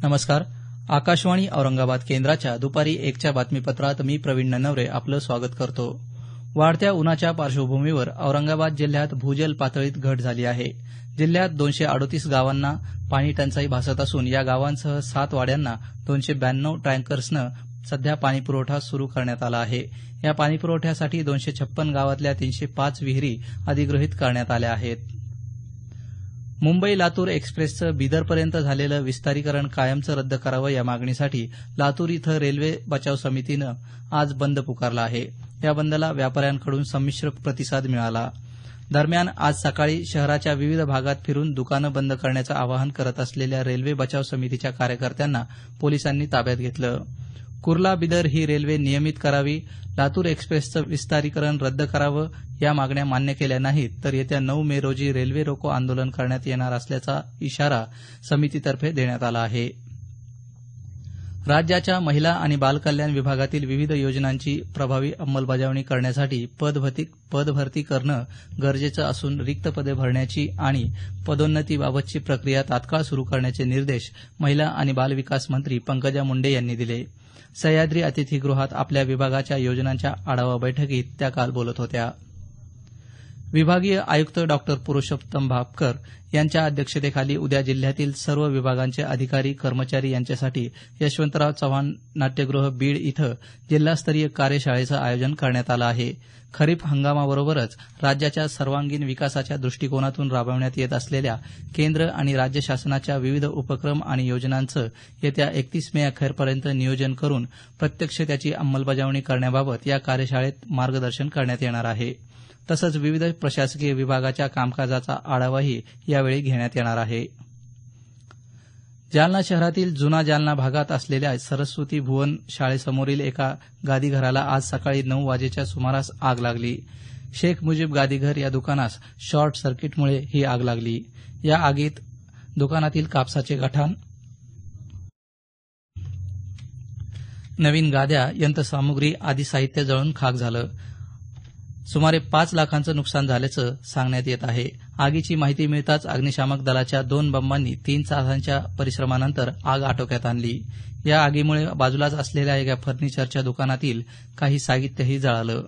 नमस्कार. आकाशवाणी औरंगाबाद केंद्राच्या दुपारी 1च्या बातमीपत्रात मी प्रवीण ननवरे आपलं स्वागत करतो. वाढत्या उन्हाच्या पार्श्वभूमीवर औरंगाबाद जिल्ह्यात भूजल पातळीत घट झाली आहे. जिल्ह्यात 238 गावांना पाणी टंचाई भासत असून या गावांसह 7 वाड्यांना 292 टँकर्सनं सध्या पाणीपुरवठा सुरू करण्यात आला आहे. या पाणीपुरवठ्यासाठी 256 गावातल्या 305 विहिरी अधिग्रहित करण्यात आल्या आहेत. मुंबई लातूर एक्सप्रेसचं बिदरपर्यंत झालेलं विस्तारीकरण कायमचं रद्द करावं या मागणीसाठी लातूर इथं रेल्वे बचाव समितीनं आज बंद पुकारला आहे. या बंदला व्यापाऱ्यांकडून संमिश्र प्रतिसाद मिळाला. दरम्यान आज सकाळी शहराच्या विविध भागात फिरून दुकानं बंद करण्याचं आवाहन करत असलेल्या रेल्वे बचाव समितीच्या कार्यकर्त्यांना पोलिसांनी ताब्यात घेतलं. कुर्ला बिदर ही रेल्वे नियमित करावी, लातूर एक्सप्रेसचं विस्तारीकरण रद्द करावं या मागण्या मान्य केल्या नाहीत तर येत्या 9 मे रोजी रेल्वे रोको आंदोलन करण्यात येणार असल्याचा इशारा समितीतर्फे देण्यात आला आहे. राज्याच्या महिला आणि बालकल्याण विभागातील विविध योजनांची प्रभावी अंमलबजावणी करण्यासाठी पदभरती करणं गरजेचं असून रिक्त पदे भरण्याची आणि पदोन्नतीबाबतची प्रक्रिया तात्काळ सुरू करण्याचे निर्देश महिला आणि बालविकास मंत्री पंकजा मुंडे यांनी दिले. सह्याद्री अतिथीगृहात आपल्या विभागाच्या योजनांच्या आढावा बैठकीत त्या काल बोलत होत्या. विभागीय आयुक्त डॉ पुरुषोत्तम भापकर यांच्या अध्यक्षतेखाली उद्या जिल्ह्यातील सर्व विभागांचे अधिकारी कर्मचारी यांच्यासाठी यशवंतराव चव्हाण नाट्यगृह बीड इथं जिल्हास्तरीय कार्यशाळेचं आयोजन करण्यात आलं आहे. खरीप हंगामाबरोबरच राज्याच्या सर्वांगीण विकासाच्या दृष्टिकोनातून राबवण्यात येत असलेल्या केंद्र आणि राज्य शासनाच्या विविध उपक्रम आणि योजनांचं येत्या 31 मे अखेरपर्यंत नियोजन करून प्रत्यक्ष त्याची अंमलबजावणी करण्याबाबत या कार्यशाळेत मार्गदर्शन करण्यात येणार आहे. तसंच विविध प्रशासकीय विभागाच्या कामकाजाचा आढावाही यावेळी घेण्यात येणार आहे. जालना शहरातील जुना जालना भागात असलेल्या सरस्वती भुवन शाळेसमोरील एका गादीघराला आज सकाळी 9 वाजेच्या सुमारास आग लागली. शेख मुजीब गादीघर या दुकानास शॉर्ट सर्किटमुळे ही आग लागली. या आगीत दुकानातील कापसाचे गठाण, नवीन गाद्या, यंत्रसामुग्री आदी साहित्य जळून खाक झालं. सुमारे 5 लाखांचं नुकसान झाल्याचं सांगण्यात येत आहे. आगीची माहिती मिळताच अग्निशामक दलाच्या 2 बंबांनी 3 तासांच्या परिश्रमानंतर आग आटोक्यात आणली. या आगीमुळे बाजूलाच असलेल्या एका फर्निचरच्या दुकानातील काही साहित्यही जळालं.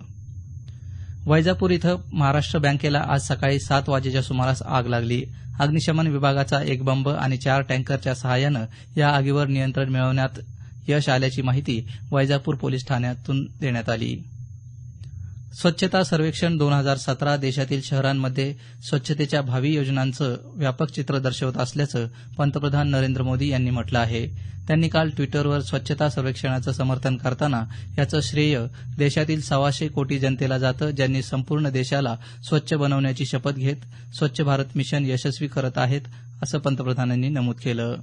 वैजापूर इथं महाराष्ट्र बँकेला आज सकाळी 7 वाजेच्या सुमारास आग लागली. अग्निशमन विभागाचा 1 बंब आणि 4 टँकरच्या सहाय्यानं या आगीवर नियंत्रण मिळवण्यात यश आल्याची माहिती वैजापूर पोलीस ठाण्यातून देण्यात आली. स्वच्छता सर्वेक्षण 2017 देशातील शहरांमध्ये स्वच्छतेच्या भावी योजनांचं व्यापक चित्र दर्शवत असल्याचं पंतप्रधान नरेंद्र मोदी यांनी म्हटलं आहे. त्यांनी काल ट्विटरवर स्वच्छता सर्वेक्षणाचं समर्थन करताना याचं श्रेय देशातील 125 कोटी जनतेला जातं, ज्यांनी संपूर्ण देशाला स्वच्छ बनवण्याची शपथ घेत स्वच्छ भारत मिशन यशस्वी करत आहेत, असं पंतप्रधानांनी नमूद केलं.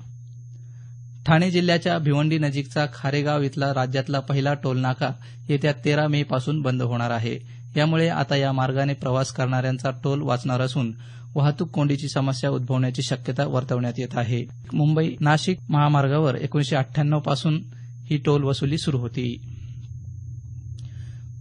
ठाणे जिल्ह्याच्या भिवंडी नजीकचा खारेगाव इथला राज्यातला पहिला टोलनाका येत्या 13 मे पासून बंद होणार आहे. यामुळे आता या मार्गाने प्रवास करणाऱ्यांचा टोल वाचणार असून वाहतूक कोंडीची समस्या उद्भवण्याची शक्यता वर्तवण्यात येत आहे. मुंबई नाशिक महामार्गावर 1998 पासून ही टोल वसुली सुरू होती.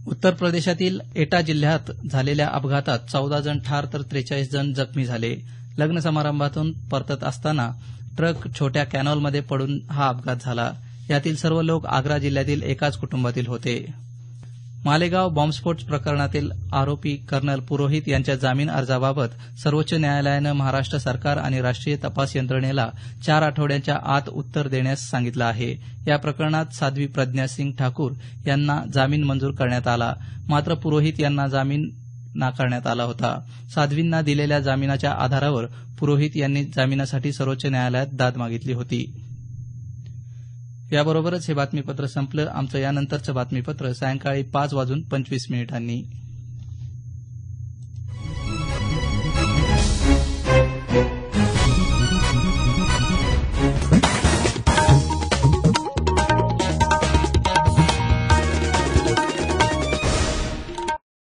उत्तर प्रदेशातील एटा जिल्ह्यात झालेल्या अपघातात 14 जण ठार तर 43 जण जखमी झाले. लग्न समारंभातून परतत असताना ट्रक छोट्या कॅनॉलमध्ये पडून हा अपघात झाला. यातील सर्व लोक आग्रा जिल्ह्यातील एकाच कुटुंबातील होते. मालेगाव बॉम्बस्फोट प्रकरणातील आरोपी कर्नल पुरोहित यांच्या जामीन अर्जाबाबत सर्वोच्च न्यायालयानं महाराष्ट्र सरकार आणि राष्ट्रीय तपास यंत्रणेला 4 आठवड्यांच्या आत उत्तर देण्यास सांगितलं आहे. या प्रकरणात साध्वी प्रज्ञा सिंग ठाकूर यांना जामीन मंजूर करण्यात आला, मात्र पुरोहित यांना जामीन नाकारण्यात आला होता. साध्वींना दिलेल्या जामिनाच्या आधारावर पुरोहित यांनी जामिनासाठी सर्वोच्च न्यायालयात दाद मागितली होती. याबरोबरच हे बातमीपत्र संपलं. आमचं यानंतरचं बातमीपत्र सायंकाळी 5:25 वाजून